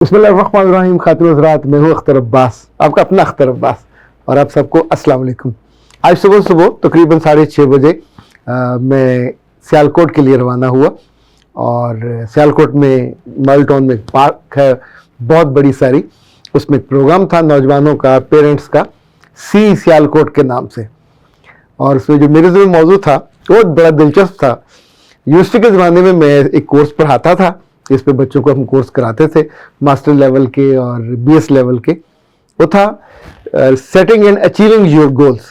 بسم اللہ الرحمن الرحیم. خاتون حضرات، میں ہوں اختر عباس، آپ کا اپنا اختر عباس، اور آپ سب کو السلام علیکم. آج صبح تقریباً 6:30 بجے میں سیالکوٹ کے لیے روانہ ہوا. اور سیالکوٹ میں مال ٹاؤن میں ایک پارک ہے بہت بڑی ساری، اس میں ایک پروگرام تھا نوجوانوں کا، پیرنٹس کا، سیالکوٹ کے نام سے. اور اس میں جو میرے ذمہ موضوع تھا وہ بڑا دلچسپ تھا. یونیورسٹی کے زمانے میں ایک کورس پڑھاتا تھا جس پہ بچوں کو ہم کورس کراتے تھے، ماسٹر لیول کے اور BS لیول کے. وہ تھا setting and achieving your goals.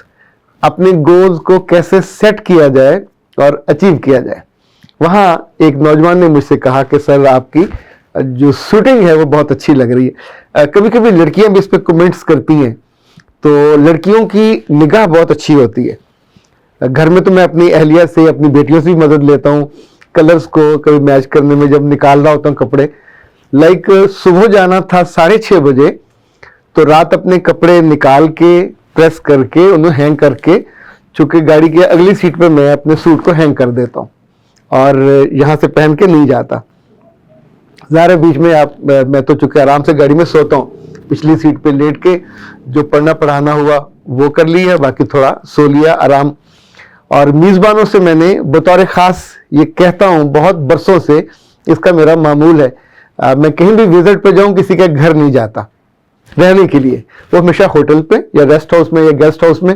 اپنے گولز کو کیسے سیٹ کیا جائے اور اچیو کیا جائے. وہاں ایک نوجوان نے مجھ سے کہا کہ سر آپ کی جو شوٹنگ ہے وہ بہت اچھی لگ رہی ہے. کبھی کبھی لڑکیاں بھی اس پہ کمنٹس کرتی ہیں، تو لڑکیوں کی نگاہ بہت اچھی ہوتی ہے. گھر میں تو میں اپنی اہلیہ سے، اپنی بیٹیوں سے بھی مدد لیتا ہوں کلرز کو کبھی میچ کرنے میں، جب نکال رہا ہوتا ہوں کپڑے. صبح جانا تھا 6:30 بجے، تو رات اپنے کپڑے نکال کے پریس کر کے انہیں ہینگ کر کے، چونکہ گاڑی کی اگلی سیٹ پہ میں اپنے سوٹ کو ہینگ کر دیتا ہوں اور یہاں سے پہن کے نہیں جاتا. ظاہر بیچ میں میں تو چونکہ آرام سے گاڑی میں سوتا ہوں، پچھلی سیٹ پہ لیٹ کے جو پڑھنا پڑھانا ہوا وہ کر لی ہے، باقی تھوڑا سو لیا آرام. اور میزبانوں سے میں نے بطور خاص یہ کہتا ہوں، بہت برسوں سے اس کا میرا معمول ہے، میں کہیں بھی وزٹ پہ جاؤں کسی کے گھر نہیں جاتا رہنے کے لیے، وہ ہمیشہ ہوٹل پہ یا ریسٹ ہاؤس میں یا گیسٹ ہاؤس میں.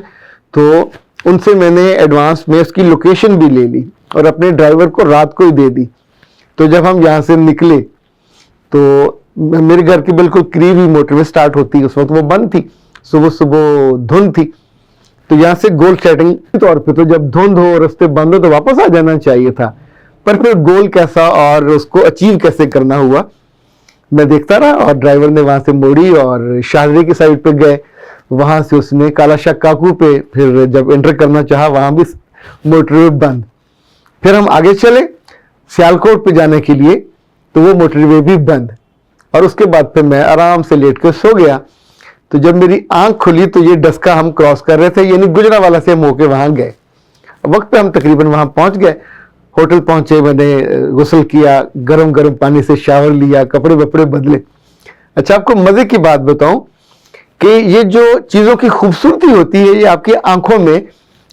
تو ان سے میں نے ایڈوانس میں اس کی لوکیشن بھی لے لی اور اپنے ڈرائیور کو رات کو ہی دے دی. تو جب ہم یہاں سے نکلے تو میرے گھر کے بالکل قریب ہی موٹر وے سٹارٹ ہوتی، اس وقت وہ بند تھی، صبح دھند تھی. تو یہاں سے گول سیٹنگ کے طور پہ تو جب دھند ہو، رستے بند ہو تو واپس آ جانا چاہیے تھا، پر پھر گول کیسا اور اس کو اچیو کیسے کرنا ہوا میں دیکھتا رہا. اور ڈرائیور نے وہاں سے موڑی اور شاہدرے کی سائڈ پہ گئے، وہاں سے اس نے کالا شاہ کاکو پہ پھر جب انٹر کرنا چاہا وہاں بھی موٹر وے بند. پھر ہم آگے چلے سیالکوٹ پہ جانے کے لیے تو وہ موٹر وے بھی بند. اور اس کے بعد پھر میں آرام سے لیٹ کے سو گیا. تو جب میری آنکھ کھلی تو یہ ڈسکا ہم کراس کر رہے تھے، یعنی گجرانوالہ سے ہم ہو کے وہاں گئے. وقت پہ ہم تقریباً وہاں پہنچ گئے. ہوٹل پہنچے، میں نے غسل کیا، گرم پانی سے شاور لیا، کپڑے وپڑے بدلے. اچھا، آپ کو مزے کی بات بتاؤں کہ یہ جو چیزوں کی خوبصورتی ہوتی ہے یہ آپ کی آنکھوں میں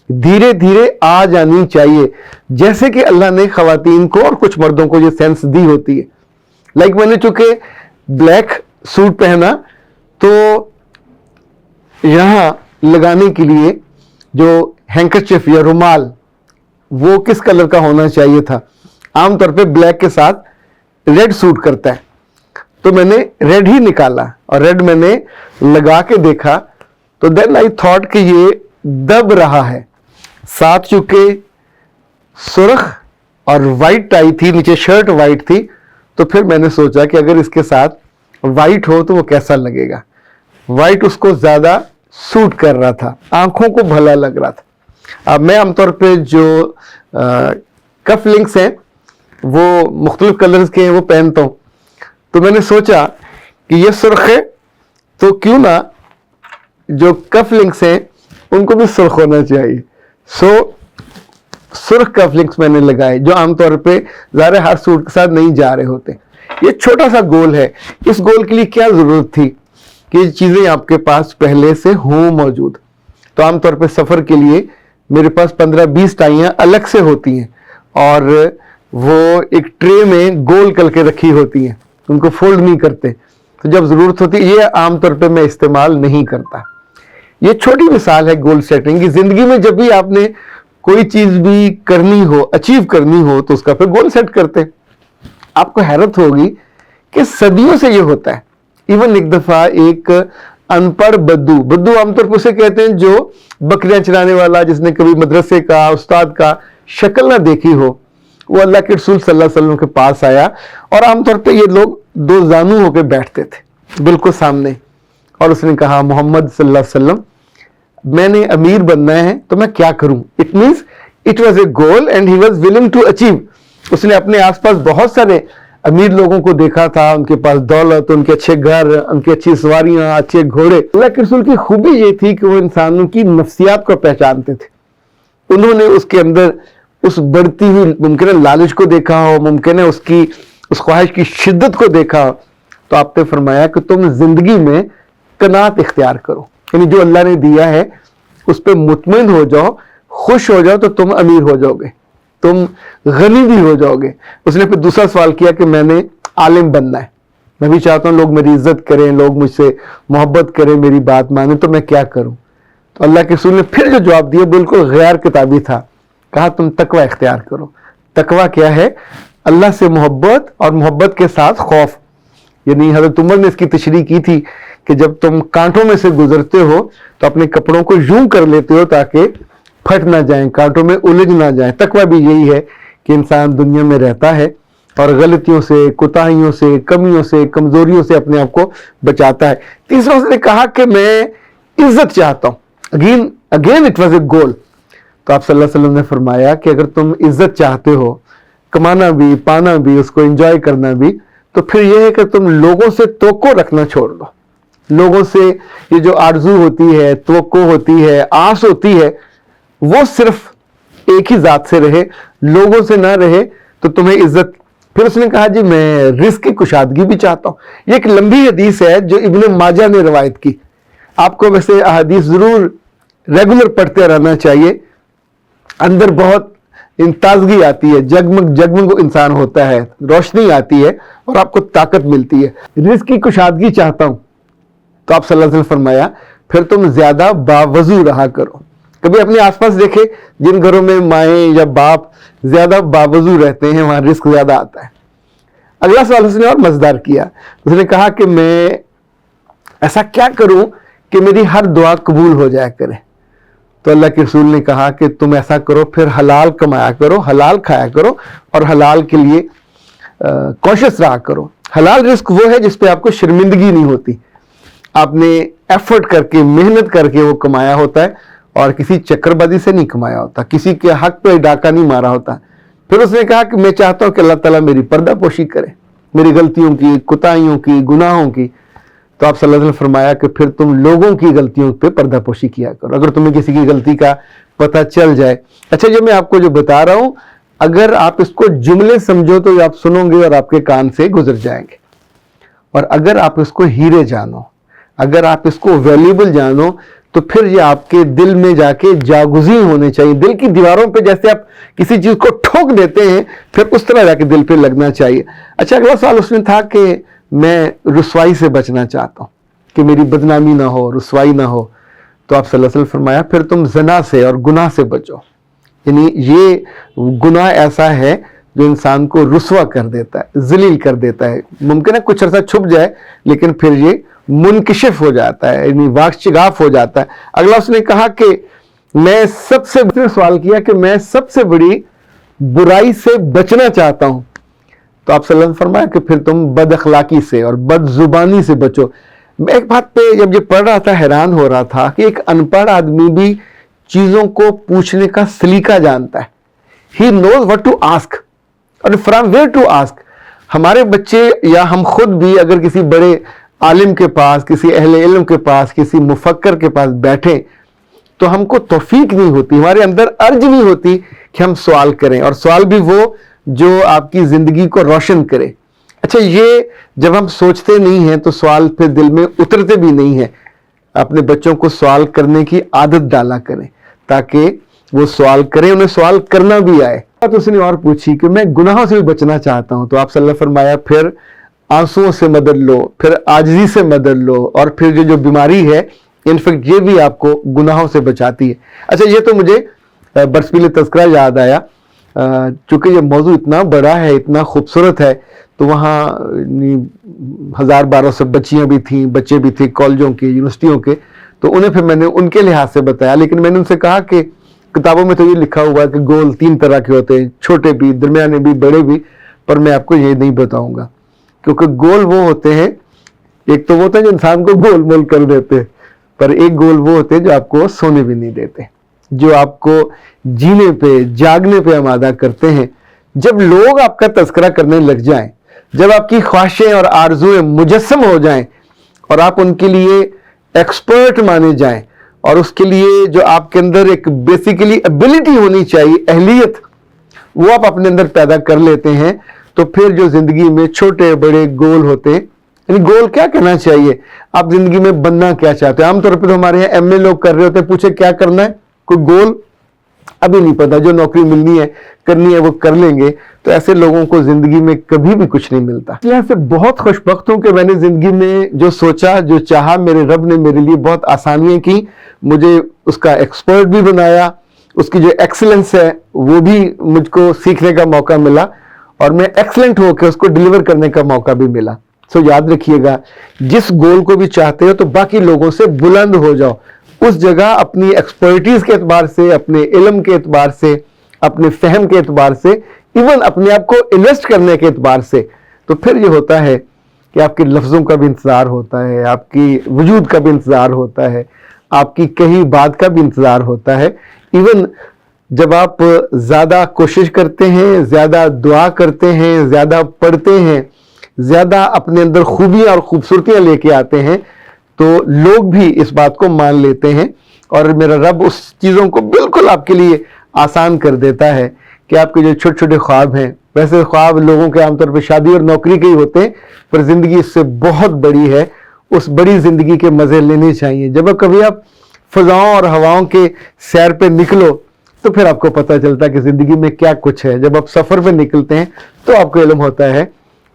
دھیرے دھیرے آ جانی چاہیے، جیسے کہ اللہ نے خواتین کو اور کچھ مردوں کو یہ سینس دی ہوتی ہے. میں نے چونکہ بلیک سوٹ پہنا تو یہاں لگانے کے لیے جو ہینکرچیف یا رومال وہ کس کلر کا ہونا چاہیے تھا. عام طور پہ بلیک کے ساتھ ریڈ سوٹ کرتا ہے، تو میں نے ریڈ ہی نکالا اور ریڈ میں نے لگا کے دیکھا. تو دین آئی تھاٹ کہ یہ دب رہا ہے. ساتھ چونکہ سرخ اور وائٹ ٹائی تھی، نیچے شرٹ وائٹ تھی، تو پھر میں نے سوچا کہ اگر اس کے ساتھ وائٹ ہو تو وہ کیسا لگے گا. وائٹ اس کو زیادہ سوٹ کر رہا تھا، آنکھوں کو بھلا لگ رہا تھا. اب میں عام طور پہ جو کف لنکس ہیں وہ مختلف کلرز کے ہیں وہ پہنتا ہوں. تو میں نے سوچا کہ یہ سرخ ہے تو کیوں نہ جو کف لنکس ہیں ان کو بھی سرخ ہونا چاہیے. سرخ کف لنکس میں نے لگائے جو عام طور پہ ظاہر ہر سوٹ کے ساتھ نہیں جا رہے ہوتے. یہ چھوٹا سا گول ہے. اس گول کے لیے کیا ضرورت تھی کہ یہ چیزیں آپ کے پاس پہلے سے ہوں موجود. تو عام طور پہ سفر کے لیے میرے پاس 15-20 ٹائیاں الگ سے ہوتی ہیں اور وہ ایک ٹرے میں گول کر کے رکھی ہوتی ہیں، ان کو فولڈ نہیں کرتے. تو جب ضرورت ہوتی ہے، یہ عام طور پہ میں استعمال نہیں کرتا. یہ چھوٹی مثال ہے گول سیٹنگ کی. زندگی میں جب بھی آپ نے کوئی چیز بھی کرنی ہو، اچیو کرنی ہو، تو اس کا پھر گول سیٹ کرتے. آپ کو حیرت ہوگی کہ صدیوں سے یہ ہوتا ہے. ایون ایک دفعہ ایک ان پڑھ بدو عام طور پر اسے کہتے ہیں جو بکریاں چرانے والا، جس نے کبھی مدرسے کا استاد کا شکل نہ دیکھی ہو، وہ اللہ کے رسول صلی اللہ علیہ وسلم کے پاس آیا. اور عام طور پہ یہ لوگ دو زانو ہو کے بیٹھتے تھے بالکل سامنے. اور اس نے کہا، محمد صلی اللہ علیہ وسلم، میں نے امیر بننا ہے تو میں کیا کروں؟ It means it was a goal and he was willing to achieve. اس نے اپنے آس پاس بہت سارے امیر لوگوں کو دیکھا تھا، ان کے پاس دولت، ان کے اچھے گھر، ان کی اچھی سواریاں، اچھے گھوڑے. اللہ کے رسول کی خوبی یہ تھی کہ وہ انسانوں کی نفسیات کو پہچانتے تھے. انہوں نے اس کے اندر اس بڑھتی ہوئی ممکن ہے لالچ کو دیکھا ہو، ممکن ہے اس خواہش کی شدت کو دیکھا ہو. تو آپ نے فرمایا کہ تم زندگی میں قناعت اختیار کرو، یعنی جو اللہ نے دیا ہے اس پہ مطمئن ہو جاؤ، خوش ہو جاؤ، تو تم امیر ہو جاؤ گے، تم غنی بھی ہو جاؤ گے۔ اس نے پھر دوسرا سوال کیا کہ میں نے عالم بننا ہے، میں بھی چاہتا ہوں لوگ میری عزت کریں، لوگ مجھ سے محبت کریں، میری بات مانیں، تو میں کیا کروں؟ تو اللہ کے رسول نے پھر جو جواب دیا بالکل غیر کتابی تھا، کہا تم تقوی اختیار کرو۔ تقوی کیا ہے؟ اللہ سے محبت اور محبت کے ساتھ خوف۔ یعنی حضرت عمر نے اس کی تشریح کی تھی کہ جب تم کانٹوں میں سے گزرتے ہو تو اپنے کپڑوں کو یوں کر لیتے ہو تاکہ پھٹ نہ جائیں، کانٹوں میں الجھ نہ جائیں۔ تقوی بھی یہی ہے کہ انسان دنیا میں رہتا ہے اور غلطیوں سے، کوتاہیوں سے، کمیوں سے، کمزوریوں سے اپنے آپ کو بچاتا ہے۔ تیسرا اس نے کہا کہ میں عزت چاہتا ہوں، اگین اٹ واز اے گول۔ تو آپ صلی اللہ علیہ وسلم نے فرمایا کہ اگر تم عزت چاہتے ہو، کمانا بھی، پانا بھی، اس کو انجوائے کرنا بھی، تو پھر یہ ہے کہ تم لوگوں سے توقع رکھنا چھوڑ دو۔ لوگوں سے یہ جو آرزو ہوتی ہے، توقع ہوتی ہے، آس ہوتی ہے، وہ صرف ایک ہی ذات سے رہے، لوگوں سے نہ رہے، تو تمہیں عزت۔ پھر اس نے کہا جی میں رزق کی کشادگی بھی چاہتا ہوں۔ یہ ایک لمبی حدیث ہے جو ابن ماجہ نے روایت کی۔ آپ کو ویسے احادیث ضرور ریگولر پڑھتے رہنا چاہیے، اندر بہت تازگی آتی ہے، جگمگ جگمگ انسان ہوتا ہے، روشنی آتی ہے اور آپ کو طاقت ملتی ہے۔ رزق کی کشادگی چاہتا ہوں، تو آپ صلی اللہ علیہ وسلم فرمایا پھر تم زیادہ باوضو رہا کرو۔ کبھی اپنے آس پاس دیکھیں جن گھروں میں مائیں یا باپ زیادہ باوضو رہتے ہیں وہاں رزق زیادہ آتا ہے۔ اگلا سوال اس نے اور مزیدار کیا، اس نے کہا کہ میں ایسا کیا کروں کہ میری ہر دعا قبول ہو جایا کرے؟ تو اللہ کے رسول نے کہا کہ تم ایسا کرو، پھر حلال کمایا کرو، حلال کھایا کرو اور حلال کے لیے کوشش رہا کرو۔ حلال رزق وہ ہے جس پہ آپ کو شرمندگی نہیں ہوتی، آپ نے ایفرٹ کر کے، محنت کر کے وہ کمایا ہوتا ہے اور کسی چکر بازی سے نہیں کمایا ہوتا، کسی کے حق پہ ڈاکہ نہیں مارا ہوتا۔ پھر اس نے کہا کہ میں چاہتا ہوں کہ اللہ تعالیٰ میری پردہ پوشی کرے، میری غلطیوں کی، کوتاہیوں کی، گناہوں کی۔ تو آپ صلی اللہ علیہ وسلم فرمایا کہ پھر تم لوگوں کی غلطیوں پہ پردہ پوشی کیا کرو، اگر تمہیں کسی کی غلطی کا پتہ چل جائے۔ اچھا جو میں آپ کو جو بتا رہا ہوں، اگر آپ اس کو جملے سمجھو تو یہ آپ سنو گے اور آپ کے کان سے گزر جائیں گے، اور اگر آپ اس کو ہیرے جانو، اگر آپ اس کو ویلیبل جانو، تو پھر یہ آپ کے دل میں جا کے جاگزین ہونے چاہیے۔ دل کی دیواروں پہ جیسے آپ کسی چیز کو ٹھوک دیتے ہیں، پھر اس طرح جا کے دل پہ لگنا چاہیے۔ اچھا اگلا سوال اس میں تھا کہ میں رسوائی سے بچنا چاہتا ہوں، کہ میری بدنامی نہ ہو، رسوائی نہ ہو۔ تو آپ صلی اللہ علیہ وسلم فرمایا پھر تم زنا سے اور گناہ سے بچو۔ یعنی یہ گناہ ایسا ہے جو انسان کو رسوا کر دیتا ہے، ذلیل کر دیتا ہے۔ ممکن ہے کچھ عرصہ چھپ جائے لیکن پھر یہ منکشف ہو جاتا ہے، یعنی واقف ہو جاتا ہے۔ اگلا اس نے کہا کہ میں سب سے سوال کیا کہ میں سب سے بڑی برائی سے بچنا چاہتا ہوں۔ تو آپ صلی اللہ علیہ وسلم فرمایا کہ پھر تم بد اخلاقی سے اور بد زبانی سے بچو۔ میں ایک بات پہ جب یہ پڑھ رہا تھا حیران ہو رہا تھا کہ ایک ان پڑھ آدمی بھی چیزوں کو پوچھنے کا سلیقہ جانتا ہے۔ He knows what to ask اور from where to ask۔ ہمارے بچے یا ہم خود بھی اگر کسی بڑے عالم کے پاس، کسی اہل علم کے پاس، کسی مفکر کے پاس بیٹھیں تو ہم کو توفیق نہیں ہوتی، ہمارے اندر ارج نہیں ہوتی کہ ہم سوال کریں، اور سوال بھی وہ جو آپ کی زندگی کو روشن کرے۔ اچھا یہ جب ہم سوچتے نہیں ہیں تو سوال پھر دل میں اترتے بھی نہیں ہیں۔ اپنے بچوں کو سوال کرنے کی عادت ڈالا کریں تاکہ وہ سوال کریں، انہیں سوال کرنا بھی آئے۔ تو اس نے اور پوچھی کہ میں گناہوں سے بھی بچنا چاہتا ہوں۔ تو آپ صلی اللہ علیہ وسلم فرمایا پھر آنسوؤں سے مدد لو، پھر عاجزی سے مدد لو، اور پھر جو بیماری ہے انفیکٹ یہ بھی آپ کو گناہوں سے بچاتی ہے۔ اچھا یہ تو مجھے برسپیل تذکرہ یاد آیا، چونکہ یہ موضوع اتنا بڑا ہے، اتنا خوبصورت ہے، تو وہاں 1200 بچیاں بھی تھیں، بچے بھی تھے کالجوں کے، یونیورسٹیوں کے، تو انہیں پھر میں نے ان کے لحاظ سے بتایا، لیکن میں نے ان سے کہا کہ کتابوں میں تو یہ لکھا ہوا ہے کہ گول 3 طرح کے ہوتے ہیں، چھوٹے بھی، درمیانے بھی، بڑے بھی، پر میں آپ کو یہ نہیں بتاؤں گا، کیونکہ گول وہ ہوتے ہیں، ایک تو وہ ہوتا ہے جو انسان کو گول مول کر دیتے ہیں، پر ایک گول وہ ہوتے ہیں جو آپ کو سونے بھی نہیں دیتے، جو آپ کو جینے پہ، جاگنے پہ آمادہ کرتے ہیں۔ جب لوگ آپ کا تذکرہ کرنے لگ جائیں، جب آپ کی خواہشیں اور آرزویں مجسم ہو جائیں اور آپ ان کے لیے ایکسپرٹ مانے جائیں، اور اس کے لیے جو آپ کے اندر ایک بیسیکلی ایبلٹی ہونی چاہیے، اہلیت، وہ آپ اپنے اندر پیدا کر لیتے ہیں، تو پھر جو زندگی میں چھوٹے بڑے گول ہوتے یعنی گول کیا کرنا چاہیے, آپ زندگی میں بننا کیا چاہتے ہیں. عام طور پہ تو ہمارے یہاں ایم اے لوگ کر رہے ہوتے ہیں, پوچھے کیا کرنا ہے, کوئی گول ابھی نہیں پتا, جو نوکری ملنی ہے کرنی ہے وہ کر لیں گے. تو ایسے لوگوں کو زندگی میں کبھی بھی کچھ نہیں ملتا. اس لحاظ سے بہت خوش بخت ہوں کہ میں نے زندگی میں جو سوچا, جو چاہا, میرے رب نے میرے لیے بہت آسانیاں کی, مجھے اس کا ایکسپرٹ بھی بنایا, اس کی جو ایکسلنس ہے وہ بھی مجھ کو سیکھنے کا موقع ملا, اور میں ایکسلنٹ ہو کے اس کو ڈیلیور کرنے کا موقع بھی ملا. سو یاد رکھیے گا, جس گول کو بھی چاہتے ہو تو باقی لوگوں سے بلند ہو جاؤ. اس جگہ اپنی ایکسپرٹیز کے اعتبار سے, اپنے علم کے اعتبار سے, اپنے فہم کے اعتبار سے, ایون اپنے آپ کو انویسٹ کرنے کے اعتبار سے, تو پھر یہ ہوتا ہے کہ آپ کے لفظوں کا بھی انتظار ہوتا ہے, آپ کی وجود کا بھی انتظار ہوتا ہے, آپ کی کہی بات کا بھی انتظار ہوتا ہے. ایون جب آپ زیادہ کوشش کرتے ہیں, زیادہ دعا کرتے ہیں, زیادہ پڑھتے ہیں, زیادہ اپنے اندر خوبیاں اور خوبصورتیاں لے کے آتے ہیں, تو لوگ بھی اس بات کو مان لیتے ہیں, اور میرا رب اس چیزوں کو بالکل آپ کے لیے آسان کر دیتا ہے کہ آپ کے جو چھوٹے چھوٹے خواب ہیں, ویسے خواب لوگوں کے عام طور پہ شادی اور نوکری کے ہی ہوتے ہیں, پر زندگی اس سے بہت بڑی ہے. اس بڑی زندگی کے مزے لینے چاہیے. جب کبھی آپ فضاؤں اور ہواؤں کے سیر پہ نکلو تو پھر آپ کو پتہ چلتا ہے کہ زندگی میں کیا کچھ ہے. جب آپ سفر پہ نکلتے ہیں تو آپ کو علم ہوتا ہے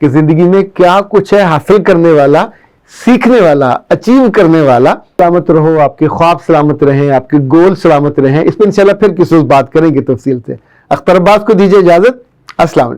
کہ زندگی میں کیا کچھ ہے حاصل کرنے والا, سیکھنے والا, اچیو کرنے والا. سلامت رہو, آپ کے خواب سلامت رہیں, آپ کے گول سلامت رہیں. اس پہ انشاءاللہ پھر کسی روز بات کریں گے تفصیل سے. اختر عباس کو دیجیے اجازت. السلام علیکم.